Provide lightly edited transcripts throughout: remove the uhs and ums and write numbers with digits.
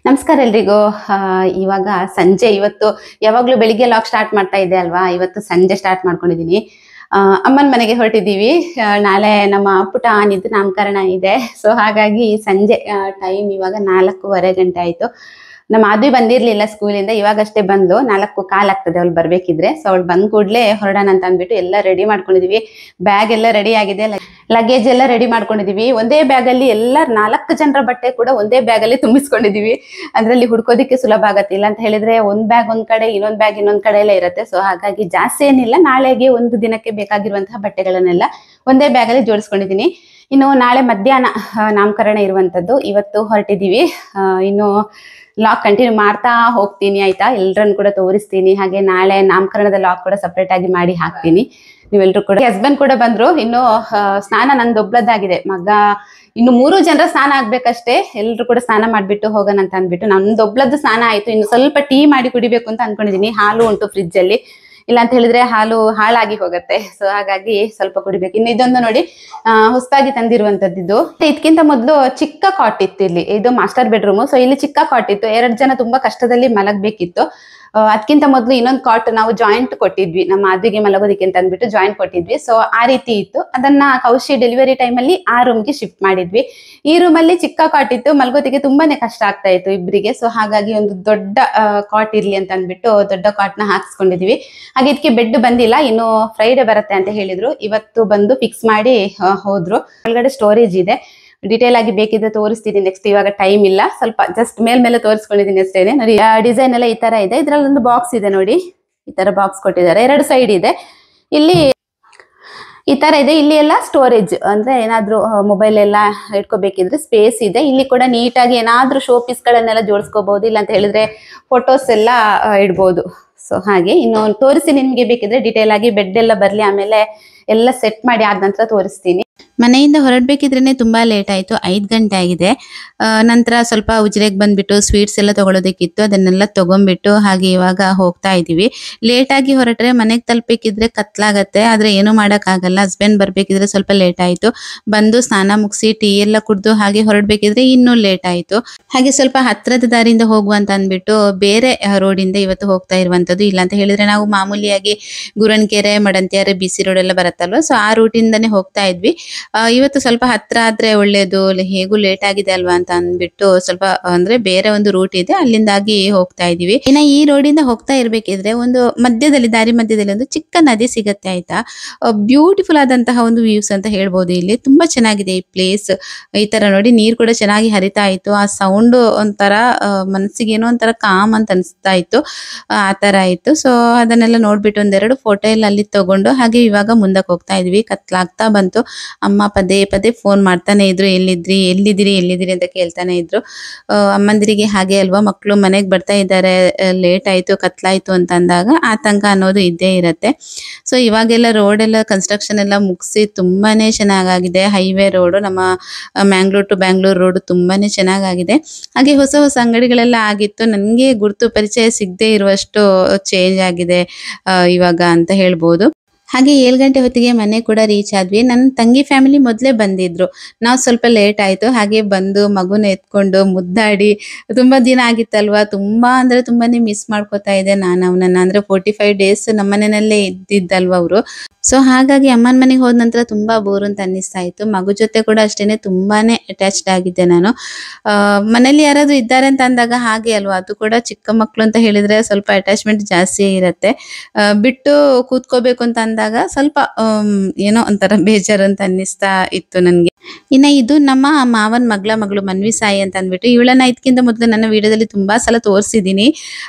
ನಮಸ್ಕಾರ ಎಲ್ರಿಗೂ. ಇವಾಗ ಸಂಜೆ ಇವತ್ತು ಯಾವಾಗ್ಲೂ ಬೆಳಿಗ್ಗೆ ಲಾಗ್ ಸ್ಟಾರ್ಟ್ ಮಾಡ್ತಾ ಇದ್ದೆ ಅಲ್ವಾ, ಇವತ್ತು ಸಂಜೆ ಸ್ಟಾರ್ಟ್ ಮಾಡ್ಕೊಂಡಿದೀನಿ. ಅಮ್ಮನ ಮನೆಗೆ ಹೊರಟಿದ್ದೀವಿ. ನಾಳೆ ನಮ್ಮ ಪುಟ ನಿದ್ದು ನಾಮಕರಣ ಇದೆ. ಸೊ ಹಾಗಾಗಿ ಸಂಜೆ ಟೈಮ್ ಇವಾಗ 4:15 ಗಂಟೆ ಆಯ್ತು. ನಮ್ಮ ಮಾಧವಿ ಬಂದಿರ್ಲಿಲ್ಲ ಸ್ಕೂಲಿಂದ, ಇವಾಗಷ್ಟೇ ಬಂದು 4:15 ಆಗ್ತದೆ ಅವಳು ಬರ್ಬೇಕಿದ್ರೆ. ಸೊ ಅವಳು ಬಂದ್ ಕೂಡ್ಲೆ ಹೊರಡೋಣ ಅಂತ ಅಂದ್ಬಿಟ್ಟು ಎಲ್ಲ ರೆಡಿ ಮಾಡ್ಕೊಂಡಿದೀವಿ. ಬ್ಯಾಗ್ ಎಲ್ಲ ರೆಡಿ ಆಗಿದೆ, ಲಗೇಜ್ ಎಲ್ಲ ರೆಡಿ ಮಾಡ್ಕೊಂಡಿದೀವಿ. ಒಂದೇ ಬ್ಯಾಗ್ ಅಲ್ಲಿ ಎಲ್ಲ 4 ಜನರ ಬಟ್ಟೆ ಕೂಡ ಒಂದೇ ಬ್ಯಾಗ್ ಅಲ್ಲಿ ತುಂಬಿಸ್ಕೊಂಡಿದೀವಿ. ಅದ್ರಲ್ಲಿ ಹುಡ್ಕೋದಿಕ್ಕೆ ಸುಲಭ ಆಗತ್ತೆ. ಇಲ್ಲ ಅಂತ ಹೇಳಿದ್ರೆ ಒಂದ್ ಬ್ಯಾಗ್ ಒಂದ್ ಕಡೆ, ಇನ್ನೊಂದ್ ಬ್ಯಾಗ್ ಇನ್ನೊಂದ್ ಕಡೆ ಎಲ್ಲ ಇರುತ್ತೆ. ಸೊ ಹಾಗಾಗಿ ಜಾಸ್ತಿ ಏನಿಲ್ಲ, ನಾಳೆಗೆ ಒಂದು ದಿನಕ್ಕೆ ಬೇಕಾಗಿರುವಂತಹ ಬಟ್ಟೆಗಳನ್ನೆಲ್ಲ ಒಂದೇ ಬ್ಯಾಗ್ ಅಲ್ಲಿ ಜೋಡಿಸ್ಕೊಂಡಿದೀನಿ. ಇನ್ನು ನಾಳೆ ಮಧ್ಯಾಹ್ನ ನಾಮಕರಣ ಇರುವಂತದ್ದು. ಇವತ್ತು ಹೊರಟಿದೀವಿ. ಇನ್ನು ಲಾಗ್ ಕಂಟಿನ್ಯೂ ಮಾಡ್ತಾ ಹೋಗ್ತೀನಿ, ಆಯ್ತಾ? ಎಲ್ರನ್ನು ಕೂಡ ತೋರಿಸ್ತೀನಿ. ಹಾಗೆ ನಾಳೆ ನಾಮಕರಣದ ಲಾಗ್ ಕೂಡ ಸಪ್ರೇಟ್ ಆಗಿ ಮಾಡಿ ಹಾಕ್ತೀನಿ. ನೀವೆಲ್ಲರೂ ಕೂಡ. ಹಸ್ಬೆಂಡ್ ಕೂಡ ಬಂದ್ರು. ಇನ್ನು ಸ್ನಾನ ನಂದೊಬ್ಳದ್ದಾಗಿದೆ. ಮಗ ಇನ್ನು 3 ಜನರ ಸ್ನಾನ ಆಗ್ಬೇಕಷ್ಟೇ. ಎಲ್ರು ಕೂಡ ಸ್ನಾನ ಮಾಡ್ಬಿಟ್ಟು ಹೋಗೋಣ ಅಂತ ಅಂದ್ಬಿಟ್ಟು ನಂದೊಬ್ಳದ್ದು ಸ್ನಾನ ಆಯ್ತು. ಇನ್ನು ಸ್ವಲ್ಪ ಟೀ ಮಾಡಿ ಕುಡಿಬೇಕು ಅಂತ ಅನ್ಕೊಂಡಿದೀನಿ. ಹಾಲು ಉಂಟು ಫ್ರಿಜ್ ಅಲ್ಲಿ, ಇಲ್ಲ ಅಂತ ಹೇಳಿದ್ರೆ ಹಾಲು ಹಾಳಾಗಿ ಹೋಗುತ್ತೆ. ಸೊ ಹಾಗಾಗಿ ಸ್ವಲ್ಪ ಕುಡಿಬೇಕು. ಇನ್ನು ಇದೊಂದು ನೋಡಿ, ಹೊಸದಾಗಿ ತಂದಿರುವಂತದ್ದು. ಇದಕ್ಕಿಂತ ಮೊದಲು ಚಿಕ್ಕ ಕಾಟ್ ಇತ್ತು ಇಲ್ಲಿ, ಇದು ಮಾಸ್ಟರ್ ಬೆಡ್ರೂಮ್. ಸೊ ಇಲ್ಲಿ ಚಿಕ್ಕ ಕಾಟ್ ಇತ್ತು, 2 ಜನ ತುಂಬಾ ಕಷ್ಟದಲ್ಲಿ ಮಲಗಬೇಕಿತ್ತು. ಅದಕ್ಕಿಂತ ಮೊದಲು ಇನ್ನೊಂದು ಕಾಟ್ ನಾವು ಜಾಯಿಂಟ್ ಕೊಟ್ಟಿದ್ವಿ, ನಮ್ಮ ಮಾಧವಿಗೆ ಮಲಗೋದಿಕ್ಕೆ ಅಂತ ಅಂದ್ಬಿಟ್ಟು ಜಾಯಿಂಟ್ ಕೊಟ್ಟಿದ್ವಿ. ಸೊ ಆ ರೀತಿ ಇತ್ತು. ಅದನ್ನ ಕೌಶಿ ಡೆಲಿವರಿ ಟೈಮ್ ಅಲ್ಲಿ ಆ ರೂಮ್ಗೆ ಶಿಫ್ಟ್ ಮಾಡಿದ್ವಿ. ಈ ರೂಮ್ ಅಲ್ಲಿ ಚಿಕ್ಕ ಕಾಟ್ ಇತ್ತು, ಮಲಗೋದಿಕ್ಕೆ ತುಂಬಾನೇ ಕಷ್ಟ ಆಗ್ತಾ ಇತ್ತು ಇಬ್ಬರಿಗೆ. ಸೊ ಹಾಗಾಗಿ ಒಂದು ದೊಡ್ಡ ಕಾಟ್ ಇರ್ಲಿ ಅಂತ ಅಂದ್ಬಿಟ್ಟು ದೊಡ್ಡ ಕಾಟ್ ನ ಹಾಕ್ಸ್ಕೊಂಡಿದೀವಿ. ಹಾಗೆ ಇದಕ್ಕೆ ಬೆಡ್ ಬಂದಿಲ್ಲ, ಇನ್ನು ಫ್ರೈಡೆ ಬರುತ್ತೆ ಅಂತ ಹೇಳಿದ್ರು. ಇವತ್ತು ಬಂದು ಫಿಕ್ಸ್ ಮಾಡಿ ಹೋದ್ರು. ಒಳಗಡೆ ಸ್ಟೋರೇಜ್ ಇದೆ, ಡಿಟೇಲ್ ಆಗಿ ಬೇಕಿದ್ರೆ ತೋರಿಸ್ತೀನಿ ನೆಕ್ಸ್ಟ್. ಇವಾಗ ಟೈಮ್ ಇಲ್ಲ, ಸ್ವಲ್ಪ ಜಸ್ಟ್ ಮೇಲೆ ತೋರಿಸ್ಕೊಂಡಿದ್ದೀನಿ ಅಷ್ಟೇನೆ. ನೋಡಿ ಡಿಸೈನ್ ಎಲ್ಲ ಈ ತರ ಇದೆ. ಇದ್ರಲ್ಲಿ ಒಂದು ಬಾಕ್ಸ್ ಇದೆ ನೋಡಿ, ಈ ತರ ಬಾಕ್ಸ್ ಕೊಟ್ಟಿದ್ದಾರೆ. 2 ಸೈಡ್ ಇದೆ. ಇಲ್ಲಿ ಈ ತರ ಇದೆ. ಇಲ್ಲಿ ಎಲ್ಲ ಸ್ಟೋರೇಜ್ ಅಂದ್ರೆ ಏನಾದ್ರೂ ಮೊಬೈಲ್ ಎಲ್ಲ ಇಟ್ಕೋಬೇಕಿದ್ರೆ ಸ್ಪೇಸ್ ಇದೆ. ಇಲ್ಲಿ ಕೂಡ ನೀಟಾಗಿ ಏನಾದ್ರೂ ಶೋ ಪೀಸ್ ಗಳನ್ನೆಲ್ಲ ಜೋಡಿಸ್ಕೋಬಹುದು, ಇಲ್ಲ ಅಂತ ಹೇಳಿದ್ರೆ ಫೋಟೋಸ್ ಎಲ್ಲ ಇಡ್ಬೋದು. ಸೊ ಹಾಗೆ ಇನ್ನು ತೋರಿಸಿ ನಿಮ್ಗೆ ಬೇಕಿದ್ರೆ ಡಿಟೇಲ್ ಆಗಿ. ಬೆಡ್ ಎಲ್ಲ ಬರ್ಲಿ, ಆಮೇಲೆ ಎಲ್ಲ ಸೆಟ್ ಮಾಡಿ ಆದ ನಂತರ ತೋರಿಸ್ತೀನಿ. ಮನೆಯಿಂದ ಹೊರಡ್ಬೇಕಿದ್ರೇನೆ ತುಂಬಾ ಲೇಟ್ ಆಯ್ತು, 5 ಗಂಟೆ ಆಗಿದೆ. ನಂತರ ಸ್ವಲ್ಪ ಉಜಿರೆಗೆ ಬಂದ್ಬಿಟ್ಟು ಸ್ವೀಟ್ಸ್ ಎಲ್ಲ ತಗೊಳೋದಕ್ಕಿತ್ತು, ಅದನ್ನೆಲ್ಲ ತಗೊಂಡ್ಬಿಟ್ಟು ಹಾಗೆ ಇವಾಗ ಹೋಗ್ತಾ ಇದೀವಿ. ಲೇಟ್ ಆಗಿ ಹೊರಟ್ರೆ ಮನೆಗೆ ತಲುಪಬೇಕಿದ್ರೆ ಕತ್ಲಾಗತ್ತೆ, ಆದ್ರೆ ಏನು ಮಾಡಕ್ ಆಗಲ್ಲ. ಹಸ್ಬೆಂಡ್ ಬರ್ಬೇಕಿದ್ರೆ ಸ್ವಲ್ಪ ಲೇಟ್ ಆಯ್ತು. ಬಂದು ಸ್ನಾನ ಮುಗಿಸಿ ಟೀ ಎಲ್ಲ ಕುಡ್ದು ಹಾಗೆ ಹೊರಡ್ಬೇಕಿದ್ರೆ ಇನ್ನೂ ಲೇಟ್ ಆಯ್ತು. ಹಾಗೆ ಸ್ವಲ್ಪ ಹತ್ರದ ದಾರಿಯಿಂದ ಹೋಗುವ ಅಂತ ಅಂದ್ಬಿಟ್ಟು ಬೇರೆ ರೋಡಿಂದ ಇವತ್ತು ಹೋಗ್ತಾ ಇರುವಂತದ್ದು. ಇಲ್ಲ ಅಂತ ಹೇಳಿದ್ರೆ ನಾವು ಮಾಮೂಲಿಯಾಗಿ ಗುರನ್ಕೆರೆ, ಮಡಂತ್ಯಾರೆ, ಬಿಸಿ ರೋಡ್ ಎಲ್ಲ ಬರುತ್ತಲ್ವಾ, ಸೊ ಆ ರೂಟಿಂದಾನೇ ಹೋಗ್ತಾ ಇದ್ವಿ. ಇವತ್ತು ಸ್ವಲ್ಪ ಹತ್ರ ಆದ್ರೆ ಒಳ್ಳೇದು, ಹೇಗೂ ಲೇಟ್ ಆಗಿದೆ ಅಲ್ವಾ ಅಂತ ಅಂದ್ಬಿಟ್ಟು ಸ್ವಲ್ಪ ಅಂದ್ರೆ ಬೇರೆ ಒಂದು ರೂಟ್ ಇದೆ, ಅಲ್ಲಿಂದಾಗಿ ಹೋಗ್ತಾ ಇದೀವಿ. ಇನ್ನ ಈ ರೋಡಿಂದ ಹೋಗ್ತಾ ಇರ್ಬೇಕಿದ್ರೆ ಒಂದು ಮಧ್ಯದಲ್ಲಿ, ದಾರಿ ಮಧ್ಯದಲ್ಲಿ ಒಂದು ಚಿಕ್ಕ ನದಿ ಸಿಗತ್ತೆ, ಆಯ್ತಾ? ಬ್ಯೂಟಿಫುಲ್ ಆದಂತಹ ಒಂದು ವ್ಯೂಸ್ ಅಂತ ಹೇಳ್ಬೋದು. ಇಲ್ಲಿ ತುಂಬಾ ಚೆನ್ನಾಗಿದೆ ಈ ಪ್ಲೇಸ್. ಈ ತರ ನೋಡಿ, ನೀರ್ ಕೂಡ ಚೆನ್ನಾಗಿ ಹರಿತಾ ಇತ್ತು. ಆ ಸೌಂಡ್ ಒಂಥರ ಮನಸ್ಸಿಗೆ ಏನೋ ಒಂಥರ ಕಾಮ್ ಅಂತ ಅನಿಸ್ತಾ ಇತ್ತು, ಆ ತರ ಇತ್ತು. ಸೊ ಅದನ್ನೆಲ್ಲ ನೋಡ್ಬಿಟ್ಟು 1-2 ಫೋಟೋ ಎಲ್ಲ ಅಲ್ಲಿ ತಗೊಂಡು ಹಾಗೆ ಇವಾಗ ಮುಂದಕ್ಕೆ ಹೋಗ್ತಾ ಇದ್ವಿ. ಕತ್ಲಾಗ್ತಾ ಬಂತು. ಅಮ್ಮ ಪದೇ ಫೋನ್ ಮಾಡ್ತಾನೆ ಇದ್ರು, ಎಲ್ಲಿದ್ದೀರಿ ಅಂತ ಕೇಳ್ತಾನೆ ಇದ್ರು. ಅಮ್ಮಂದಿರಿಗೆ ಹಾಗೆ ಅಲ್ವಾ, ಮಕ್ಕಳು ಮನೆಗೆ ಬರ್ತಾ ಇದ್ದಾರೆ, ಲೇಟ್ ಆಯ್ತು, ಕತ್ಲಾಯ್ತು ಅಂತ ಅಂದಾಗ ಆತಂಕ ಅನ್ನೋದು ಇದ್ದೇ ಇರತ್ತೆ. ಸೊ ಇವಾಗೆಲ್ಲ ರೋಡ್ ಎಲ್ಲ ಕನ್ಸ್ಟ್ರಕ್ಷನ್ ಎಲ್ಲ ಮುಗಿಸಿ ತುಂಬಾನೇ ಚೆನ್ನಾಗಾಗಿದೆ. ಹೈವೇ ರೋಡ್, ನಮ್ಮ ಮ್ಯಾಂಗ್ಳೂರ್ ಟು ಬ್ಯಾಂಗ್ಳೂರ್ ರೋಡ್ ತುಂಬಾನೇ ಚೆನ್ನಾಗಾಗಿದೆ. ಹಾಗೆ ಹೊಸ ಅಂಗಡಿಗಳೆಲ್ಲ ಆಗಿತ್ತು. ನನಗೆ ಗುರ್ತು ಪರಿಚಯ ಸಿಗದೆ ಇರುವಷ್ಟು ಚೇಂಜ್ ಆಗಿದೆ ಇವಾಗ ಅಂತ ಹೇಳ್ಬೋದು. ಹಾಗೆ 7 ಗಂಟೆ ಹೊತ್ತಿಗೆ ಮನೆ ಕೂಡ ರೀಚ್ ಆದ್ವಿ. ನನ್ನ ತಂಗಿ ಫ್ಯಾಮಿಲಿ ಮೊದಲೇ ಬಂದಿದ್ರು, ನಾವು ಸ್ವಲ್ಪ ಲೇಟ್ ಆಯ್ತು. ಹಾಗೆ ಬಂದು ಮಗುನ ಎತ್ಕೊಂಡು ಮುದ್ದಾಡಿ, ತುಂಬಾ ದಿನ ಆಗಿತ್ತಲ್ವಾ, ತುಂಬಾ ಅಂದ್ರೆ ತುಂಬಾನೇ ಮಿಸ್ ಮಾಡ್ಕೋತಾ ಇದೆ ನಾನು ಅವನನ್ನ. ಅಂದ್ರೆ 45 ಡೇಸ್ ನಮ್ಮನೆಯಲ್ಲೇ ಇದ್ದಿದ್ದಲ್ವ ಅವರು. ಸೊ ಹಾಗಾಗಿ ಅಮ್ಮನ ಮನೆಗೆ ಹೋದ ನಂತರ ತುಂಬಾ ಬೋರ್ ಅಂತ ಅನ್ನಿಸ್ತಾ ಇತ್ತು. ಮಗು ಜೊತೆ ಕೂಡ ಅಷ್ಟೇನೆ ತುಂಬಾನೇ ಅಟ್ಯಾಚ್ಡ್ ಆಗಿದ್ದೆ ನಾನು. ಮನೇಲಿ ಯಾರಾದ್ರೂ ಇದ್ದಾರೆ ಅಂತ ಅಂದಾಗ ಹಾಗೆ ಅಲ್ವಾ, ಅದು ಕೂಡ ಚಿಕ್ಕ ಮಕ್ಳು ಅಂತ ಹೇಳಿದ್ರೆ ಸ್ವಲ್ಪ ಅಟ್ಯಾಚ್ಮೆಂಟ್ ಜಾಸ್ತಿ ಇರತ್ತೆ. ಬಿಟ್ಟು ಕೂತ್ಕೋಬೇಕು ಅಂತ ಅಂದಾಗ ಸ್ವಲ್ಪ ಏನೋ ಒಂಥರ ಬೇಜಾರು ಅಂತ ಅನ್ನಿಸ್ತಾ ಇತ್ತು ನನ್ಗೆ. ಇನ್ನ ಇದು ನಮ್ಮ ಮಾವನ್ ಮಗಳು ಮನ್ವಿ ಸಾಯಿ ಅಂತ ಅಂದ್ಬಿಟ್ಟು, ಇವಳನ್ನ ಇದಕ್ಕಿಂತ ಮೊದಲು ನನ್ನ ವಿಡಿಯೋದಲ್ಲಿ ತುಂಬಾ ಸಲ ತೋರಿಸಿದೀನಿ.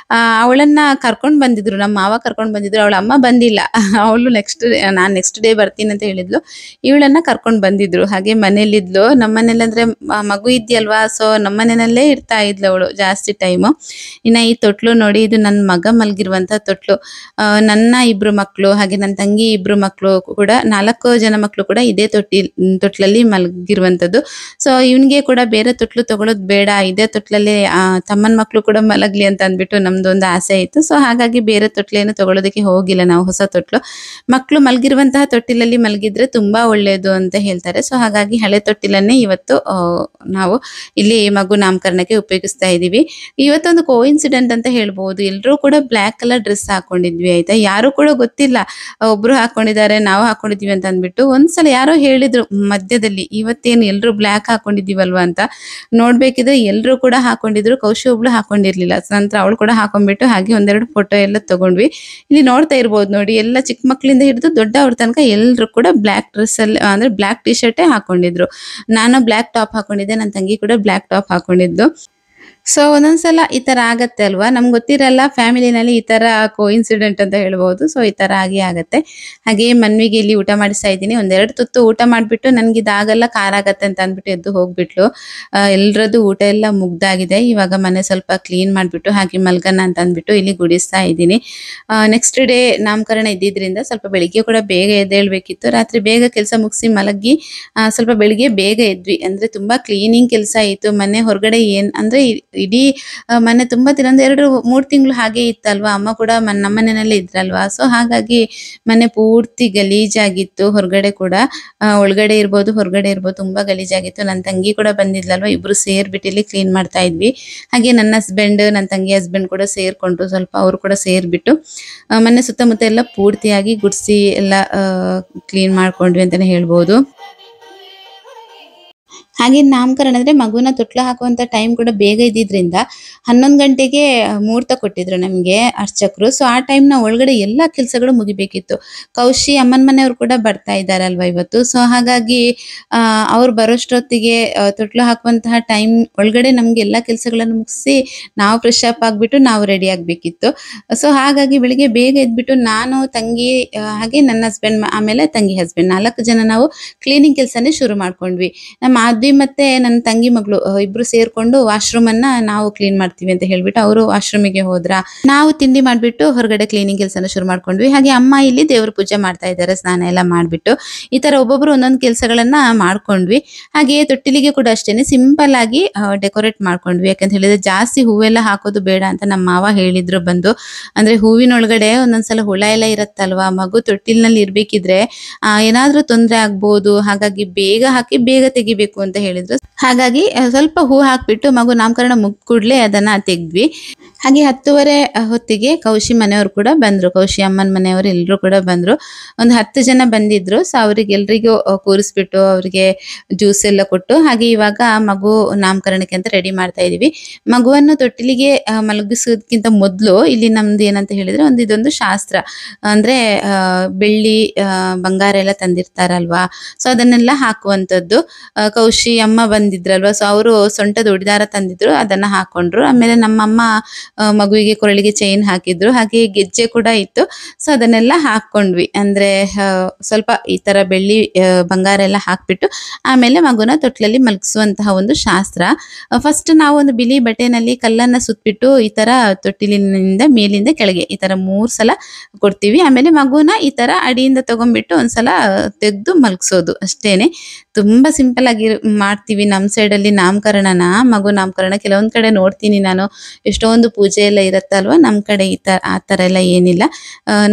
ಅವಳನ್ನ ಕರ್ಕೊಂಡ್ ಬಂದಿದ್ರು, ನಮ್ಮ ಮಾವ ಕರ್ಕೊಂಡ್ ಬಂದಿದ್ರು. ಅವಳ ಅಮ್ಮ ಬಂದಿಲ್ಲ, ಅವಳು ನಾನ್ ನೆಕ್ಸ್ಟ್ ಡೇ ಬರ್ತೀನಿ ಅಂತ ಹೇಳಿದ್ಲು. ಇವಳನ್ನ ಕರ್ಕೊಂಡ್ ಬಂದಿದ್ರು. ಹಾಗೆ ಮನೇಲಿದ್ಲು. ನಮ್ಮನೇಲಿ ಅಂದ್ರೆ ಮಗು ಇದೆಯಲ್ವಾ, ಸೊ ನಮ್ಮನೇನಲ್ಲೇ ಇರ್ತಾ ಇದ್ಲು ಅವಳು ಜಾಸ್ತಿ ಟೈಮು. ಇನ್ನ ಈ ತೊಟ್ಲು ನೋಡಿ, ಇದು ನನ್ನ ಮಗ ಮಲ್ಗಿರುವಂತ ತೊಟ್ಲು. ನನ್ನ 2 ಮಕ್ಳು ಹಾಗೆ ನನ್ನ ತಂಗಿ 2 ಮಕ್ಳು ಕೂಡ, 4 ಜನ ಮಕ್ಳು ಕೂಡ ಇದೇ ತೊಟ್ಲಲ್ಲಿ ಮಲಗಿರುವಂಥದ್ದು. ಸೊ ಇವನಿಗೆ ಕೂಡ ಬೇರೆ ತೊಟ್ಲು ತಗೊಳ್ಳೋದು ಬೇಡ, ಇದೇ ತೊಟ್ಲಲ್ಲಿ ತಮ್ಮನ ಮಕ್ಕಳು ಕೂಡ ಮಲಗಲಿ ಅಂತ ಅಂದ್ಬಿಟ್ಟು ನಮ್ದೊಂದು ಆಸೆ ಇತ್ತು. ಸೊ ಹಾಗಾಗಿ ಬೇರೆ ತೊಟ್ಲೇನು ತಗೊಳ್ಳೋದಕ್ಕೆ ಹೋಗಿಲ್ಲ ನಾವು, ಹೊಸ ತೊಟ್ಲು. ಮಕ್ಕಳು ಮಲಗಿರುವಂತಹ ತೊಟ್ಟಿಲಲ್ಲಿ ಮಲಗಿದ್ರೆ ತುಂಬಾ ಒಳ್ಳೆಯದು ಅಂತ ಹೇಳ್ತಾರೆ. ಸೊ ಹಾಗಾಗಿ ಹಳೆ ತೊಟ್ಟಿಲನ್ನೇ ಇವತ್ತು ನಾವು ಇಲ್ಲಿ ಮಗು ನಾಮಕರಣಕ್ಕೆ ಉಪಯೋಗಿಸ್ತಾ ಇದ್ದೀವಿ. ಇವತ್ತೊಂದು ಕೋಇನ್ಸಿಡೆಂಟ್ ಅಂತ ಹೇಳ್ಬಹುದು. ಎಲ್ಲರೂ ಕೂಡ ಬ್ಲ್ಯಾಕ್ ಕಲರ್ ಡ್ರೆಸ್ ಹಾಕೊಂಡಿದ್ವಿ ಆಯ್ತಾ. ಯಾರು ಕೂಡ ಗೊತ್ತಿಲ್ಲ, ಒಬ್ರು ಹಾಕೊಂಡಿದ್ದಾರೆ ನಾವು ಹಾಕೊಂಡಿದೀವಿ ಅಂತ ಅಂದ್ಬಿಟ್ಟು. ಒಂದ್ಸಲ ಯಾರೋ ಹೇಳಿದ್ರು ಮಧ್ಯದಲ್ಲಿ, ಇವತ್ತೇನು ಎಲ್ರು ಬ್ಲ್ಯಾಕ್ ಹಾಕೊಂಡಿದೀವಲ್ವಾ ಅಂತ. ನೋಡ್ಬೇಕಿದ್ರೆ ಎಲ್ರು ಕೂಡ ಹಾಕೊಂಡಿದ್ರು, ಕೌಶಿ ಒಬ್ಳು ಹಾಕೊಂಡಿರ್ಲಿಲ್ಲ. ನಂತರ ಅವಳು ಕೂಡ ಹಾಕೊಂಡ್ಬಿಟ್ಟು ಹಾಗೆ ಒಂದೆರಡು ಫೋಟೋ ಎಲ್ಲ ತಗೊಂಡ್ವಿ. ಇಲ್ಲಿ ನೋಡ್ತಾ ಇರ್ಬೋದು ನೋಡಿ, ಎಲ್ಲ ಚಿಕ್ಕ ಮಕ್ಕಳಿಂದ ಹಿಡಿದು ದೊಡ್ಡವ್ರ ತನಕ ಎಲ್ಲರೂ ಕೂಡ ಬ್ಲ್ಯಾಕ್ ಡ್ರೆಸ್ ಅಲ್ಲಿ ಅಂದ್ರೆ ಬ್ಲ್ಯಾಕ್ ಟಿ ಶರ್ಟೇ ಹಾಕೊಂಡಿದ್ರು. ನಾನು ಬ್ಲ್ಯಾಕ್ ಟಾಪ್ ಹಾಕೊಂಡಿದ್ದೆ, ನನ್ನ ತಂಗಿ ಕೂಡ ಬ್ಲ್ಯಾಕ್ ಟಾಪ್ ಹಾಕೊಂಡಿದ್ದು. ಸೊ ಒಂದೊಂದ್ಸಲ ಈ ತರ ಆಗತ್ತೆ ಅಲ್ವಾ, ನಮ್ಗೆ ಗೊತ್ತಿರಲ್ಲ ಫ್ಯಾಮಿಲಿನಲ್ಲಿ ಈ ತರ ಕೋಇನ್ಸಿಡೆಂಟ್ ಅಂತ ಹೇಳ್ಬಹುದು. ಸೊ ಈ ತರ ಆಗತ್ತೆ. ಹಾಗೆ ಮನ್ವಿಗೆ ಇಲ್ಲಿ ಊಟ ಮಾಡಿಸ್ತಾ ಇದ್ದೀನಿ. ಒಂದೆರಡು ತುತ್ತು ಊಟ ಮಾಡ್ಬಿಟ್ಟು ನನ್ಗೆ ಇದಾಗಲ್ಲ, ಖಾರ ಆಗತ್ತೆ ಅಂತ ಅಂದ್ಬಿಟ್ಟು ಎದ್ದು ಹೋಗ್ಬಿಟ್ಲು. ಎಲ್ರದ್ದು ಊಟ ಎಲ್ಲ ಮುಗ್ದಾಗಿದೆ. ಇವಾಗ ಮನೆ ಸ್ವಲ್ಪ ಕ್ಲೀನ್ ಮಾಡ್ಬಿಟ್ಟು ಹಾಗೆ ಮಲ್ಗನ ಅಂತ ಅಂದ್ಬಿಟ್ಟು ಇಲ್ಲಿ ಗುಡಿಸ್ತಾ ಇದ್ದೀನಿ. ನೆಕ್ಸ್ಟ್ ಡೇ ನಾಮಕರಣ ಇದ್ದಿದ್ರಿಂದ ಸ್ವಲ್ಪ ಬೆಳಿಗ್ಗೆ ಕೂಡ ಬೇಗ ಎದ್ದೇಳ್ಬೇಕಿತ್ತು. ರಾತ್ರಿ ಬೇಗ ಕೆಲಸ ಮುಗಿಸಿ ಮಲಗಿ ಸ್ವಲ್ಪ ಬೆಳಿಗ್ಗೆ ಬೇಗ ಎದ್ವಿ. ಅಂದ್ರೆ ತುಂಬಾ ಕ್ಲೀನಿಂಗ್ ಕೆಲಸ ಇತ್ತು. ಮನೆ ಹೊರಗಡೆ ಅಂದ್ರೆ ಇಡೀ ಮನೆ ತುಂಬಾ ದಿನ, 2-3 ತಿಂಗಳು ಹಾಗೆ ಇತ್ತಲ್ವಾ. ಅಮ್ಮ ಕೂಡ ನಮ್ಮನೆಯಲ್ಲೇ ಇದ್ರಲ್ವಾ. ಸೊ ಹಾಗಾಗಿ ಮನೆ ಪೂರ್ತಿ ಗಲೀಜಾಗಿತ್ತು. ಹೊರಗಡೆ ಕೂಡ, ಒಳಗಡೆ ಇರ್ಬೋದು ಹೊರಗಡೆ ಇರ್ಬೋದು, ತುಂಬಾ ಗಲೀಜಾಗಿತ್ತು. ನನ್ನ ತಂಗಿ ಕೂಡ ಬಂದಿದ್ಲಲ್ವಾ, ಇಬ್ರು ಸೇರ್ಬಿಟ್ಟು ಇಲ್ಲಿ ಕ್ಲೀನ್ ಮಾಡ್ತಾ ಇದ್ವಿ. ಹಾಗೆ ನನ್ನ ಹಸ್ಬೆಂಡ್, ನನ್ನ ತಂಗಿ ಹಸ್ಬೆಂಡ್ ಕೂಡ ಸೇರ್ಕೊಂಡ್ರು. ಸ್ವಲ್ಪ ಅವರು ಕೂಡ ಸೇರ್ಬಿಟ್ಟು ಮನೆ ಸುತ್ತಮುತ್ತ ಎಲ್ಲ ಪೂರ್ತಿಯಾಗಿ ಗುಡಿಸಿ ಎಲ್ಲ ಕ್ಲೀನ್ ಮಾಡ್ಕೊಂಡ್ವಿ ಅಂತಾನೆ ಹೇಳ್ಬೋದು. ಹಾಗೆ ನಾಮಕರಣ ಅಂದ್ರೆ ಮಗುನ ತೊಟ್ಲು ಹಾಕುವಂತ ಟೈಮ್ ಕೂಡ ಬೇಗ ಇದ್ದಿದ್ರಿಂದ 11 ಗಂಟೆಗೆ ಮುಹೂರ್ತ ಕೊಟ್ಟಿದ್ರು ನಮ್ಗೆ ಅರ್ಚಕರು. ಸೊ ಆ ಟೈಮ್ ನ ಒಳಗಡೆ ಎಲ್ಲಾ ಕೆಲಸಗಳು ಮುಗಿಬೇಕಿತ್ತು. ಕೌಶಿ ಅಮ್ಮನ ಮನೆಯವರು ಕೂಡ ಬರ್ತಾ ಇದ್ದಾರಲ್ವಾ ಇವತ್ತು. ಸೊ ಹಾಗಾಗಿ ಅವ್ರು ಬರೋಷ್ಟೊತ್ತಿಗೆ ತೊಟ್ಲು ಹಾಕುವಂತಹ ಟೈಮ್ ಒಳಗಡೆ ನಮ್ಗೆ ಎಲ್ಲಾ ಕೆಲಸಗಳನ್ನು ಮುಗಿಸಿ ನಾವು ಫ್ರೆಶ್ ಅಪ್ ಆಗ್ಬಿಟ್ಟು ನಾವು ರೆಡಿ ಆಗ್ಬೇಕಿತ್ತು. ಸೊ ಹಾಗಾಗಿ ಬೆಳಿಗ್ಗೆ ಬೇಗ ಎದ್ಬಿಟ್ಟು ನಾನು, ತಂಗಿ ಹಾಗೆ ನನ್ನ ಹಸ್ಬೆಂಡ್, ಆಮೇಲೆ ತಂಗಿ ಹಸ್ಬೆಂಡ್, 4 ಜನ ನಾವು ಕ್ಲೀನಿಂಗ್ ಕೆಲಸನೇ ಶುರು ಮಾಡ್ಕೊಂಡ್ವಿ. ನಮ್ಮ ಆದ್ವಿ ಮತ್ತೆ ನನ್ನ ತಂಗಿ ಮಗಳು ಇಬ್ರು ಸೇರ್ಕೊಂಡು ವಾಶ್ರೂಮ್ ಅನ್ನ ನಾವು ಕ್ಲೀನ್ ಮಾಡ್ತೀವಿ ಅಂತ ಹೇಳ್ಬಿಟ್ಟು ಅವರು ವಾಶ್ರೂಮಿಗೆ ಹೋದ್ರ. ನಾವು ತಿಂಡಿ ಮಾಡ್ಬಿಟ್ಟು ಹೊರಗಡೆ ಕ್ಲೀನಿಂಗ್ ಕೆಲಸನ ಶುರು ಮಾಡ್ಕೊಂಡ್ವಿ. ಹಾಗೆ ಅಮ್ಮ ಇಲ್ಲಿ ದೇವ್ರ ಪೂಜೆ ಮಾಡ್ತಾ ಇದ್ದಾರೆ, ಸ್ನಾನ ಎಲ್ಲ ಮಾಡ್ಬಿಟ್ಟು. ಈ ತರ ಒಬ್ಬೊಬ್ರು ಒಂದೊಂದು ಕೆಲಸಗಳನ್ನ ಮಾಡ್ಕೊಂಡ್ವಿ. ಹಾಗೆ ತೊಟ್ಟಿಲಿಗೆ ಕೂಡ ಅಷ್ಟೇನೆ ಸಿಂಪಲ್ ಆಗಿ ಡೆಕೋರೇಟ್ ಮಾಡ್ಕೊಂಡ್ವಿ. ಯಾಕಂತ ಹೇಳಿದ್ರೆ ಜಾಸ್ತಿ ಹೂವೆಲ್ಲ ಹಾಕೋದು ಬೇಡ ಅಂತ ನಮ್ಮ ಮಾವ ಹೇಳಿದ್ರು ಬಂದು. ಅಂದ್ರೆ ಹೂವಿನೊಳಗಡೆ ಒಂದೊಂದ್ಸಲ ಹುಳ ಎಲ್ಲ ಇರತ್ತಲ್ವಾ, ಮಗು ತೊಟ್ಟಿಲ್ನಲ್ಲಿ ಇರ್ಬೇಕಿದ್ರೆ ಏನಾದ್ರೂ ತೊಂದ್ರೆ ಆಗ್ಬೋದು. ಹಾಗಾಗಿ ಬೇಗ ಹಾಕಿ ಬೇಗ ತೆಗಿಬೇಕು ಅಂತ ಹೇಳಿದ್ರು. ಹಾಗಾಗಿ ಸ್ವಲ್ಪ ಹೂ ಹಾಕ್ಬಿಟ್ಟು ಮಗು ನಾಮಕರಣ ಮುಗ್ದ ಕೂಡ್ಲೆ ಅದನ್ನ ತೆಗ್ದ್ವಿ. ಹಾಗೆ 10:30 ಹೊತ್ತಿಗೆ ಕೌಶಿ ಮನೆಯವರು ಕೂಡ ಬಂದ್ರು. ಕೌಶಿ ಅಮ್ಮನ ಮನೆಯವರು ಎಲ್ಲರೂ ಕೂಡ ಬಂದ್ರು. ಒಂದು 10 ಜನ ಬಂದಿದ್ರು. ಸೊ ಅವ್ರಿಗೆಲ್ರಿಗೂ ಕೂರಿಸ್ಬಿಟ್ಟು ಅವ್ರಿಗೆ ಜ್ಯೂಸ್ ಎಲ್ಲ ಕೊಟ್ಟು ಹಾಗೆ ಇವಾಗ ಮಗು ನಾಮಕರಣಕ್ಕೆ ಅಂತ ರೆಡಿ ಮಾಡ್ತಾ ಇದೀವಿ. ಮಗುವನ್ನು ತೊಟ್ಟಿಲಿಗೆ ಮಲಗಿಸೋದಕ್ಕಿಂತ ಮೊದಲು ಇಲ್ಲಿ ನಮ್ದು ಏನಂತ ಹೇಳಿದ್ರೆ ಇದೊಂದು ಶಾಸ್ತ್ರ. ಅಂದ್ರೆ ಬೆಳ್ಳಿ ಬಂಗಾರ ಎಲ್ಲ ತಂದಿರ್ತಾರಲ್ವಾ, ಸೊ ಅದನ್ನೆಲ್ಲ ಹಾಕುವಂಥದ್ದು. ಕೌಶಿ ಅಮ್ಮ ಬಂದಿದ್ರಲ್ವಾ, ಸೊ ಅವರು ಸೊಂಟದ ಉಡಿದಾರ ತಂದಿದ್ರು, ಅದನ್ನ ಹಾಕೊಂಡ್ರು. ಆಮೇಲೆ ನಮ್ಮಮ್ಮ ಮಗುವಿಗೆ ಕೊರಳಿಗೆ ಚೈನ್ ಹಾಕಿದ್ರು. ಹಾಗೆ ಗೆಜ್ಜೆ ಕೂಡ ಇತ್ತು. ಸೊ ಅದನ್ನೆಲ್ಲ ಹಾಕೊಂಡ್ವಿ. ಅಂದ್ರೆ ಸ್ವಲ್ಪ ಈ ತರ ಬೆಳ್ಳಿ ಬಂಗಾರ ಎಲ್ಲ ಹಾಕ್ಬಿಟ್ಟು ಆಮೇಲೆ ಮಗುನ ತೊಟ್ಲಲ್ಲಿ ಮಲಗಿಸುವಂತಹ ಒಂದು ಶಾಸ್ತ್ರ. ಫಸ್ಟ್ ನಾವು ಒಂದು ಬಿಳಿ ಬಟ್ಟೆನಲ್ಲಿ ಕಲ್ಲನ್ನ ಸುತ್ಬಿಟ್ಟು ಈ ತರ ತೊಟ್ಟಿಲಿನಿಂದ ಮೇಲಿಂದ ಕೆಳಗೆ ಈ ತರ 3 ಸಲ ಕೊಡ್ತೀವಿ. ಆಮೇಲೆ ಮಗುನ ಈ ತರ ಅಡಿಯಿಂದ ತಗೊಂಡ್ಬಿಟ್ಟು ಒಂದ್ಸಲ ತೆಗೆದು ಮಲಗಿಸೋದು ಅಷ್ಟೇನೆ. ತುಂಬಾ ಸಿಂಪಲ್ ಆಗಿ ಮಾಡ್ತೀವಿ ನಮ್ ಸೈಡ್ ಅಲ್ಲಿ ನಾಮಕರಣನ. ಮಗು ನಾಮಕರಣ ಕೆಲವೊಂದ್ ಕಡೆ ನೋಡ್ತೀನಿ ನಾನು, ಎಷ್ಟೊಂದು ಪೂಜೆ ಎಲ್ಲ ಇರತ್ತಲ್ವಾ. ನಮ್ ಕಡೆ ಆ ತರ ಎಲ್ಲ ಏನಿಲ್ಲ.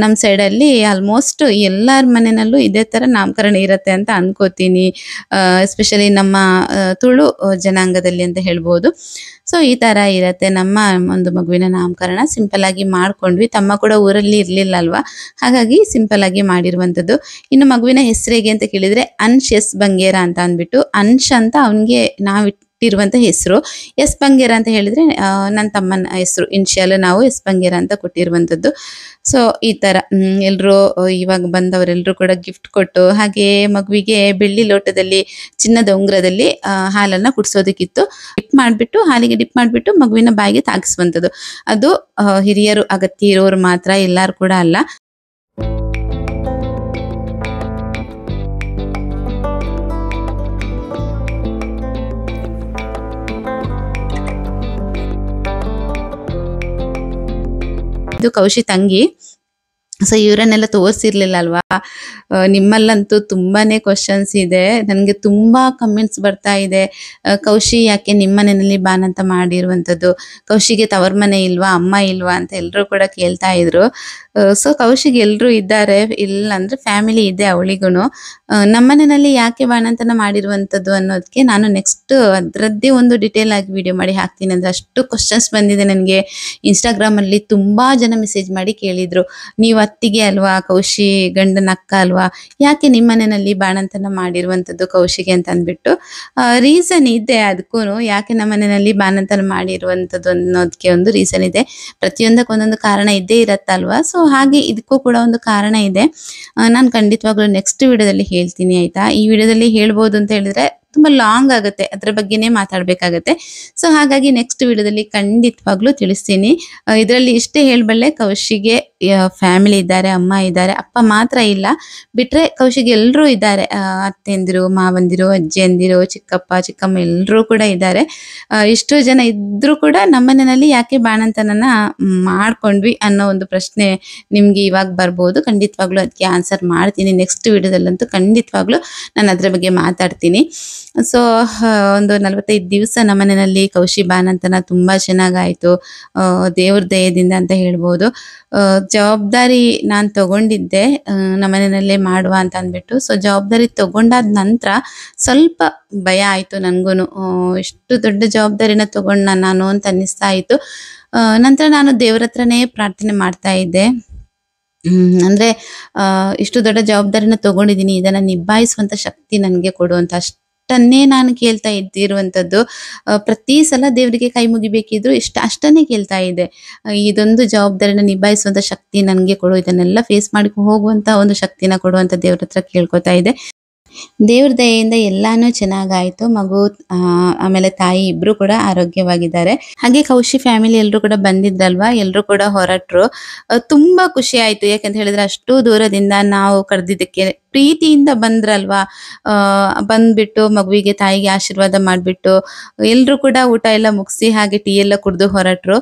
ನಮ್ ಸೈಡ್ ಅಲ್ಲಿ ಆಲ್ಮೋಸ್ಟ್ ಎಲ್ಲಾರ ಮನೆಯಲ್ಲೂ ಇದೇ ತರ ನಾಮಕರಣ ಇರತ್ತೆ ಅಂತ ಅನ್ಕೋತೀನಿ. ಎಸ್ಪೆಷಲಿ ನಮ್ಮ ತುಳು ಜನಾಂಗದಲ್ಲಿ ಅಂತ ಹೇಳ್ಬೋದು. ಸೊ ಈ ತರ ಇರತ್ತೆ ನಮ್ಮ ಒಂದು ಮಗುವಿನ ನಾಮಕರಣ. ಸಿಂಪಲ್ ಆಗಿ ಮಾಡ್ಕೊಂಡ್ವಿ. ತಮ್ಮ ಕೂಡ ಊರಲ್ಲಿ ಇರ್ಲಿಲ್ಲ ಅಲ್ವಾ, ಹಾಗಾಗಿ ಸಿಂಪಲ್ ಆಗಿ ಮಾಡಿರುವಂತದ್ದು. ಇನ್ನು ಮಗುವಿನ ಹೆಸರಿಗೆ ಅಂತ ಕೇಳಿದ್ರೆ ಅನ್ಶ್ ಎಸ್ ಬಂಗೇರ ಅಂತ ಅಂದ್ಬಿಟ್ಟು, ಅನ್ಶ್ ಅಂತ ಅವನ್ಗೆ ಇಟ್ಟಿರುವಂತ ಹೆಸರು. ಎಸ್ ಬಂಗೇರ ಅಂತ ಹೇಳಿದ್ರೆ ನನ್ನ ತಮ್ಮನ ಹೆಸರು ಇನ್ಶಿಯಲ್, ನಾವು ಎಸ್ ಬಂಗೇರ ಅಂತ ಕೊಟ್ಟಿರುವಂತದ್ದು. ಸೊ ಈ ತರ ಎಲ್ರು ಇವಾಗ ಬಂದವರೆಲ್ಲರೂ ಕೂಡ ಗಿಫ್ಟ್ ಕೊಟ್ಟು, ಹಾಗೆ ಮಗುವಿಗೆ ಬೆಳ್ಳಿ ಲೋಟದಲ್ಲಿ ಚಿನ್ನದ ಉಂಗುರದಲ್ಲಿ ಹಾಲನ್ನ ಕುಡಿಸೋದಕ್ಕಿತ್ತು. ಹಾಲಿಗೆ ಡಿಪ್ ಮಾಡ್ಬಿಟ್ಟು ಮಗುವಿನ ಬಾಯಿಗೆ ತಾಗಿಸುವಂತದ್ದು. ಅದು ಹಿರಿಯರು ಅಗತ್ಯ ಇರೋರು ಮಾತ್ರ, ಎಲ್ಲಾರು ಕೂಡ ಅಲ್ಲ. ಇದು ಕೌಶಿ ತಂಗಿ. ಸೊ ಇವರನ್ನೆಲ್ಲ ತೋರಿಸಿರ್ಲಿಲ್ಲ ಅಲ್ವಾ. ನಿಮ್ಮಲ್ಲಂತೂ ತುಂಬಾನೇ ಕ್ವಶನ್ಸ್ ಇದೆ, ನನಗೆ ತುಂಬಾ ಕಮೆಂಟ್ಸ್ ಬರ್ತಾ ಇದೆ. ಕೌಶಿ ಯಾಕೆ ನಿಮ್ಮ ಮನೆಯಲ್ಲಿ ಬಾನಂತ ಮಾಡಿರುವಂಥದ್ದು, ಕೌಶಿಗೆ ತವರ್ ಮನೆ ಇಲ್ವಾ, ಅಮ್ಮ ಇಲ್ವಾ ಅಂತ ಎಲ್ಲರೂ ಕೂಡ ಕೇಳ್ತಾ ಇದ್ರು. ಸೊ ಕೌಶಿಗೆ ಎಲ್ಲರೂ ಇದ್ದಾರೆ, ಇಲ್ಲ ಅಂದ್ರೆ ಫ್ಯಾಮಿಲಿ ಇದೆ ಅವಳಿಗೂ. ನಮ್ಮನೆಯಲ್ಲಿ ಯಾಕೆ ಬಾಣಂತನ ಮಾಡಿರುವಂಥದ್ದು ಅನ್ನೋದಕ್ಕೆ ನಾನು ನೆಕ್ಸ್ಟ್ ಅದರದ್ದೇ ಒಂದು ಡಿಟೇಲ್ ಆಗಿ ವಿಡಿಯೋ ಮಾಡಿ ಹಾಕ್ತೀನಿ. ಅಂದ್ರೆ ಅಷ್ಟು ಕ್ವಶನ್ಸ್ ಬಂದಿದೆ ನನಗೆ. ಇನ್ಸ್ಟಾಗ್ರಾಮಲ್ಲಿ ತುಂಬಾ ಜನ ಮೆಸೇಜ್ ಮಾಡಿ ಕೇಳಿದ್ರು, ನೀವು ಅತ್ತಿಗೆ ಅಲ್ವಾ, ಕೌಶಿ ಗಂಡನ ಅಕ್ಕ ಅಲ್ವಾ, ಯಾಕೆ ನಿಮ್ಮ ಮನೆಯಲ್ಲಿ ಬಾಣಂತನ ಮಾಡಿರುವಂಥದ್ದು ಕೌಶಿಗೆ ಅಂತ ಅಂದ್ಬಿಟ್ಟು. ರೀಸನ್ ಇದೆ ಅದಕ್ಕೂ, ಯಾಕೆ ನಮ್ಮ ಮನೆಯಲ್ಲಿ ಬಾಣಂತನ ಮಾಡಿರುವಂಥದ್ದು ಅನ್ನೋದಕ್ಕೆ ಒಂದು ರೀಸನ್ ಇದೆ. ಪ್ರತಿಯೊಂದಕ್ಕೆ ಒಂದೊಂದು ಕಾರಣ ಇದ್ದೇ ಇರತ್ತಲ್ವಾ. ಸೊ ಹಾಗೆ ಇದಕ್ಕೂ ಕೂಡ ಒಂದು ಕಾರಣ ಇದೆ. ನಾನು ಖಂಡಿತವಾಗ್ಲೂ ನೆಕ್ಸ್ಟ್ ವಿಡಿಯೋದಲ್ಲಿ ಹೇಳ್ತೀನಿ ಆಯ್ತಾ. ಈ ವಿಡಿಯೋದಲ್ಲಿ ಹೇಳ್ಬೋದು ಅಂತ ಹೇಳಿದ್ರೆ ತುಂಬಾ ಲಾಂಗ್ ಆಗುತ್ತೆ, ಅದ್ರ ಬಗ್ಗೆನೇ ಮಾತಾಡ್ಬೇಕಾಗತ್ತೆ. ಸೊ ಹಾಗಾಗಿ ನೆಕ್ಸ್ಟ್ ವಿಡಿಯೋದಲ್ಲಿ ಖಂಡಿತವಾಗ್ಲೂ ತಿಳಿಸ್ತೀನಿ. ಇದರಲ್ಲಿ ಇಷ್ಟೇ ಹೇಳ್ಬಲ್ಲೆ, ಕೌಶಿಗೆ ಫ್ಯಾಮಿಲಿ ಇದ್ದಾರೆ, ಅಮ್ಮ ಇದ್ದಾರೆ, ಅಪ್ಪ ಮಾತ್ರ ಇಲ್ಲ, ಬಿಟ್ರೆ ಕೌಶಿಗೆ ಎಲ್ಲರೂ ಇದ್ದಾರೆ. ಅತ್ತೆಂದಿರು, ಮಾವಂದಿರು, ಅಜ್ಜಿಯಂದಿರು, ಚಿಕ್ಕಪ್ಪ ಚಿಕ್ಕಮ್ಮ ಎಲ್ಲರೂ ಕೂಡ ಇದ್ದಾರೆ. ಇಷ್ಟು ಜನ ಇದ್ರೂ ಕೂಡ ನಮ್ಮನೆಯಲ್ಲಿ ಯಾಕೆ ಬಾಣಂತನನ ಮಾಡ್ಕೊಂಡ್ವಿ ಅನ್ನೋ ಒಂದು ಪ್ರಶ್ನೆ ನಿಮ್ಗೆ ಇವಾಗ ಬರ್ಬೋದು. ಖಂಡಿತವಾಗ್ಲೂ ಅದಕ್ಕೆ ಆನ್ಸರ್ ಮಾಡ್ತೀನಿ ನೆಕ್ಸ್ಟ್ ವಿಡಿಯೋದಲ್ಲಂತೂ. ಖಂಡಿತವಾಗ್ಲೂ ನಾನು ಅದ್ರ ಬಗ್ಗೆ ಮಾತಾಡ್ತೀನಿ. ಸೊ ಒಂದು 45 ದಿವಸ ನಮ್ಮನೆಯಲ್ಲಿ ಕೌಶಿ ಬಾನಂತನ ತುಂಬಾ ಚೆನ್ನಾಗಾಯ್ತು, ದೇವ್ರ ದಯದಿಂದ ಅಂತ ಹೇಳ್ಬೋದು. ಜವಾಬ್ದಾರಿ ನಾನು ತಗೊಂಡಿದ್ದೆ ನಮ್ಮನೆಯಲ್ಲೇ ಮಾಡುವ ಅಂತ ಅಂದ್ಬಿಟ್ಟು. ಸೊ ಜವಾಬ್ದಾರಿ ತಗೊಂಡಾದ ನಂತರ ಸ್ವಲ್ಪ ಭಯ ಆಯ್ತು ನನ್ಗೂನು. ಇಷ್ಟು ದೊಡ್ಡ ಜವಾಬ್ದಾರಿನ ತಗೊಂಡ ನಾನು ಅಂತ ಅನ್ನಿಸ್ತಾ ಇತ್ತು. ನಂತರ ನಾನು ದೇವ್ರ ಹತ್ರನೇ ಪ್ರಾರ್ಥನೆ ಮಾಡ್ತಾ ಇದ್ದೆ. ಅಂದ್ರೆ ಇಷ್ಟು ದೊಡ್ಡ ಜವಾಬ್ದಾರಿನ ತಗೊಂಡಿದ್ದೀನಿ, ಇದನ್ನ ನಿಭಾಯಿಸುವಂತ ಶಕ್ತಿ ನನಗೆ ಕೊಡುವಂತ ಅಷ್ಟನ್ನೇ ನಾನು ಕೇಳ್ತಾ ಇದ್ದಿರುವಂಥದ್ದು. ಪ್ರತಿ ಸಲ ದೇವರಿಗೆ ಕೈ ಮುಗಿಬೇಕಿದ್ರು ಅಷ್ಟನ್ನೇ ಕೇಳ್ತಾ ಇದ್ದೆ. ಇದೊಂದು ಜವಾಬ್ದಾರಿನ ನಿಭಾಯಿಸುವಂತ ಶಕ್ತಿ ನನಗೆ ಕೊಡು, ಇದನ್ನೆಲ್ಲ ಫೇಸ್ ಮಾಡಿ ಹೋಗುವಂತ ಒಂದು ಶಕ್ತಿನ ಕೊಡುವಂತ ದೇವ್ರ ಹತ್ರ ಕೇಳ್ಕೊತಾ ಇದ್ದೆ. ದೇವ್ರ ದಯೆಯಿಂದ ಎಲ್ಲಾನು ಚೆನ್ನಾಗಾಯ್ತು. ಮಗು ಆಮೇಲೆ ತಾಯಿ ಇಬ್ರು ಕೂಡ ಆರೋಗ್ಯವಾಗಿದ್ದಾರೆ. ಹಾಗೆ ಕೌಶಿ ಫ್ಯಾಮಿಲಿ ಎಲ್ರು ಕೂಡ ಬಂದಿದ್ರಲ್ವಾ, ಎಲ್ರು ಕೂಡ ಹೊರಟ್ರು. ತುಂಬಾ ಖುಷಿ ಆಯ್ತು. ಯಾಕಂತ ಹೇಳಿದ್ರೆ ಅಷ್ಟು ದೂರದಿಂದ ನಾವು ಕರೆದಿದ್ದಕ್ಕೆ ಪ್ರೀತಿಯಿಂದ ಬಂದ್ರಲ್ವಾ. ಬಂದ್ಬಿಟ್ಟು ಮಗುವಿಗೆ ತಾಯಿಗೆ ಆಶೀರ್ವಾದ ಮಾಡ್ಬಿಟ್ಟು ಎಲ್ರು ಕೂಡ ಊಟ ಎಲ್ಲ ಮುಗಿಸಿ ಹಾಗೆ ಟೀ ಎಲ್ಲ ಕುಡ್ದು ಹೊರಟ್ರು.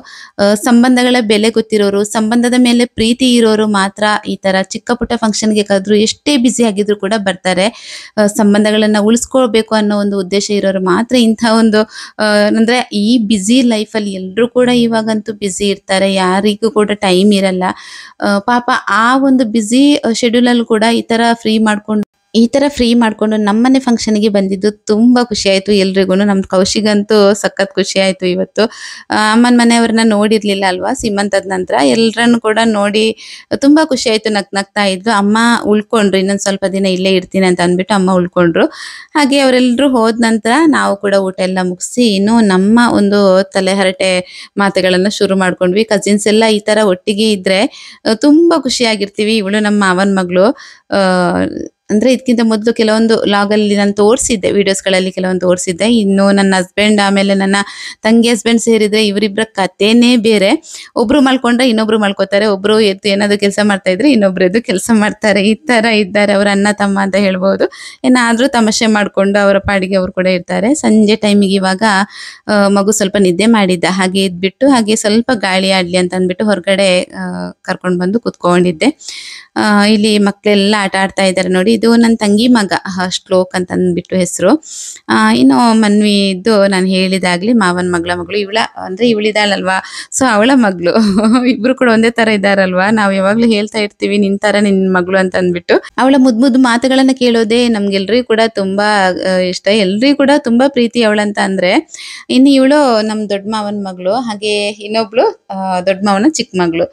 ಸಂಬಂಧಗಳ ಬೆಲೆ ಗೊತ್ತಿರೋರು, ಸಂಬಂಧದ ಮೇಲೆ ಪ್ರೀತಿ ಇರೋರು ಮಾತ್ರ ಈ ತರ ಚಿಕ್ಕ ಪುಟ್ಟ ಫಂಕ್ಷನ್ಗೆ ಕರೆದ್ರು ಎಷ್ಟೇ ಬ್ಯುಸಿ ಆಗಿದ್ರು ಕೂಡ ಬರ್ತಾರೆ. ಸಂಬಂಧಗಳನ್ನ ಉಳಿಸ್ಕೊಳ್ಬೇಕು ಅನ್ನೋ ಒಂದು ಉದ್ದೇಶ ಇರೋರು ಮಾತ್ರ ಇಂಥ ಒಂದು ಅಂದ್ರೆ ಈ ಬ್ಯುಸಿ ಲೈಫಲ್ಲಿ ಎಲ್ರು ಕೂಡ ಇವಾಗಂತೂ ಬ್ಯುಸಿ ಇರ್ತಾರೆ, ಯಾರಿಗೂ ಕೂಡ ಟೈಮ್ ಇರಲ್ಲ. ಪಾಪ ಆ ಒಂದು ಬ್ಯುಸಿ ಶೆಡ್ಯೂಲ್ ಅಲ್ಲಿ ಕೂಡ ಈ ತರ ಫ್ರೀ ಮಾಡ್ಕೊಂಡು ನಮ್ಮನೆ ಫಂಕ್ಷನ್ಗೆ ಬಂದಿದ್ದು ತುಂಬಾ ಖುಷಿ ಆಯ್ತು ಎಲ್ರಿಗೂ. ನಮ್ ಕೌಶಿಗಂತೂ ಸಖತ್ ಖುಷಿ ಆಯ್ತು ಇವತ್ತು. ಅಮ್ಮನ ಮನೆಯವ್ರನ್ನ ನೋಡಿರ್ಲಿಲ್ಲ ಅಲ್ವಾ ಸೀಮಂತದ ನಂತರ, ಎಲ್ರನ್ನು ಕೂಡ ನೋಡಿ ತುಂಬಾ ಖುಷಿ ಆಯ್ತು. ನಗ್ತಾ ಇದ್ರು. ಅಮ್ಮ ಉಳ್ಕೊಂಡ್ರು, ಇನ್ನೊಂದ್ ಸ್ವಲ್ಪ ದಿನ ಇಲ್ಲೇ ಇರ್ತೀನಿ ಅಂತ ಅಂದ್ಬಿಟ್ಟು ಅಮ್ಮ ಉಳ್ಕೊಂಡ್ರು. ಹಾಗೆ ಅವರೆಲ್ಲರೂ ಹೋದ ನಂತರ ನಾವು ಕೂಡ ಊಟ ಎಲ್ಲ ಮುಗಿಸಿ ಇನ್ನು ನಮ್ಮ ಒಂದು ತಲೆಹರಟೆ ಮಾತುಗಳನ್ನ ಶುರು ಮಾಡ್ಕೊಂಡ್ವಿ. ಕಸಿನ್ಸ್ ಎಲ್ಲ ಈ ತರ ಒಟ್ಟಿಗೆ ಇದ್ರೆ ತುಂಬಾ ಖುಷಿಯಾಗಿರ್ತೀವಿ. ಇವಳು ನಮ್ಮ ಮಾವನ ಮಗಳು. ಅಂದ್ರೆ ಇದಕ್ಕಿಂತ ಮೊದಲು ಕೆಲವೊಂದು ಲಾಗಲ್ಲಿ ನಾನು ತೋರಿಸಿದ್ದೆ, ವಿಡಿಯೋಸ್ಗಳಲ್ಲಿ ಕೆಲವೊಂದು ತೋರಿಸಿದ್ದೆ. ಇನ್ನು ನನ್ನ ಹಸ್ಬೆಂಡ್ ಆಮೇಲೆ ನನ್ನ ತಂಗಿ ಹಸ್ಬೆಂಡ್ ಸೇರಿದ್ರೆ ಇವರಿಬ್ಬರ ಕಥೆನೇ ಬೇರೆ. ಒಬ್ರು ಮಲ್ಕೊಂಡ್ರೆ ಇನ್ನೊಬ್ರು ಮಲ್ಕೋತಾರೆ, ಒಬ್ರು ಎದ್ದು ಏನಾದ್ರು ಕೆಲಸ ಮಾಡ್ತಾ ಇದ್ರೆ ಇನ್ನೊಬ್ರು ಎದ್ದು ಕೆಲಸ ಮಾಡ್ತಾರೆ. ಈ ತರ ಇದ್ದಾರೆ ಅವ್ರ ಅಣ್ಣ ತಮ್ಮ ಅಂತ ಹೇಳ್ಬೋದು. ಏನಾದ್ರೂ ತಮಾಷೆ ಮಾಡ್ಕೊಂಡು ಅವರ ಪಾಡಿಗೆ ಅವ್ರು ಕೂಡ ಇರ್ತಾರೆ. ಸಂಜೆ ಟೈಮಿಗೆ ಇವಾಗ ಮಗು ಸ್ವಲ್ಪ ನಿದ್ದೆ ಮಾಡಿದ್ದ, ಹಾಗೆ ಇದ್ಬಿಟ್ಟು ಹಾಗೆ ಸ್ವಲ್ಪ ಗಾಳಿ ಆಡ್ಲಿ ಅಂತ ಅಂದ್ಬಿಟ್ಟು ಹೊರಗಡೆ ಕರ್ಕೊಂಡು ಬಂದು ಕುತ್ಕೊಂಡಿದ್ದೆ. ಇಲ್ಲಿ ಮಕ್ಕಳೆಲ್ಲ ಆಟ ಆಡ್ತಾ ಇದ್ದಾರೆ ನೋಡಿ. ಇದು ನನ್ನ ತಂಗಿ ಮಗ, ಶ್ಲೋಕ್ ಅಂತ ಅಂದ್ಬಿಟ್ಟು ಹೆಸರು. ಇನ್ನು ಮನ್ವಿ ಇದ್ದು ನಾನು ಹೇಳಿದಾಗ್ಲಿ ಮಾವನ ಮಗಳು ಇವಳಿದಾಳಲ್ವಾ, ಸೊ ಅವಳ ಮಗಳು. ಇಬ್ರು ಕೂಡ ಒಂದೇ ತರ ಇದ್ದಾರಲ್ವಾ. ನಾವ್ ಯಾವಾಗ್ಲೂ ಹೇಳ್ತಾ ಇರ್ತೀವಿ ನಿನ್ ತರ ನಿನ್ ಮಗಳು ಅಂತ ಅಂದ್ಬಿಟ್ಟು. ಅವಳ ಮುದ್ದು ಮಾತುಗಳನ್ನ ಕೇಳೋದೇ ನಮ್ಗೆಲ್ರಿಗೂ ಕೂಡ ತುಂಬಾ ಇಷ್ಟ, ಎಲ್ರಿಗೂ ಕೂಡ ತುಂಬಾ ಪ್ರೀತಿ ಅವಳಂತ ಅಂದ್ರೆ. ಇನ್ನು ಇವಳು ನಮ್ ದೊಡ್ಡ ಮಾವನ ಮಗಳು, ಹಾಗೆ ಇನ್ನೊಬ್ಳು ದೊಡ್ಡ ಮಾವನ ಚಿಕ್ಕ ಮಗಳು.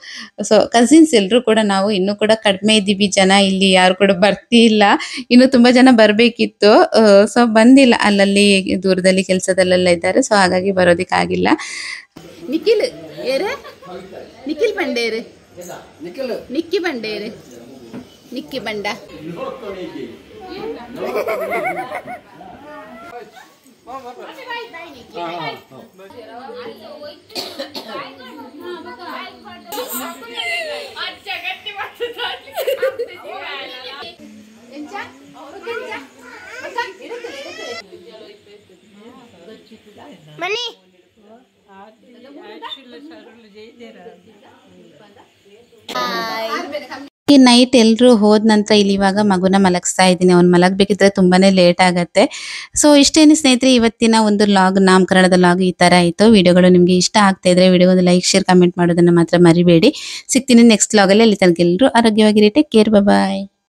ಸೊ ಕಸಿನ್ಸ್ ಎಲ್ರು ಕೂಡ ನಾವು ಇನ್ನೂ ಕೂಡ ಕಡಿಮೆ ಇದ್ದೀವಿ ಜನ, ಇಲ್ಲಿ ಯಾರು ಕೂಡ ಬರ್ತಿಲ್ಲ. ಇನ್ನು ತುಂಬಾ ಜನ ಬರ್ಬೇಕಿತ್ತು, ಸೊ ಬಂದಿಲ್ಲ, ಅಲ್ಲಲ್ಲಿ ದೂರದಲ್ಲಿ ಕೆಲಸದಲ್ಲೆಲ್ಲ ಇದ್ದಾರೆ. ಸೊ ಹಾಗಾಗಿ ಬರೋದಿಕ್ಕಾಗಿಲ್ಲ. ನಿಖಿಲ್ ಏರೆ, ನಿಖಿಲ್ ಬಂಡೇರು, ನಿಕ್ಕಿ ಬಂಡೇರು, ನಿಕ್ಕಿ ಬಂಡ. ಮನಿ ಈ ನೈಟ್ ಎಲ್ರು ಹೋದ ನಂತರ ಇಲ್ಲಿ ಇವಾಗ ಮಗುನ ಮಲಗಿಸ್ತಾ ಇದ್ದೀನಿ. ಅವ್ನು ಮಲಗಬೇಕಿದ್ರೆ ತುಂಬಾನೇ ಲೇಟ್ ಆಗತ್ತೆ. ಸೊ ಇಷ್ಟೇನೆ ಸ್ನೇಹಿತರೆ, ಇವತ್ತಿನ ಒಂದು ಲಾಗ್, ನಾಮಕರಣದ ಲಾಗ್ ಈ ತರ ಆಯ್ತು. ವಿಡಿಯೋಗಳು ನಿಮ್ಗೆ ಇಷ್ಟ ಆಗ್ತಾ ಇದ್ರೆ ವಿಡಿಯೋ ಒಂದು ಲೈಕ್, ಶೇರ್, ಕಮೆಂಟ್ ಮಾಡೋದನ್ನ ಮಾತ್ರ ಮರಿಬೇಡಿ. ಸಿಗ್ತೀನಿ ನೆಕ್ಸ್ಟ್ ಲಾಗ್ ಅಲ್ಲಿ. ಅಲ್ಲಿ ತನಕ ಎಲ್ರು ಆರೋಗ್ಯವಾಗಿರಿ. ಟೇಕ್ ಕೇರ್, ಬಾಯ್.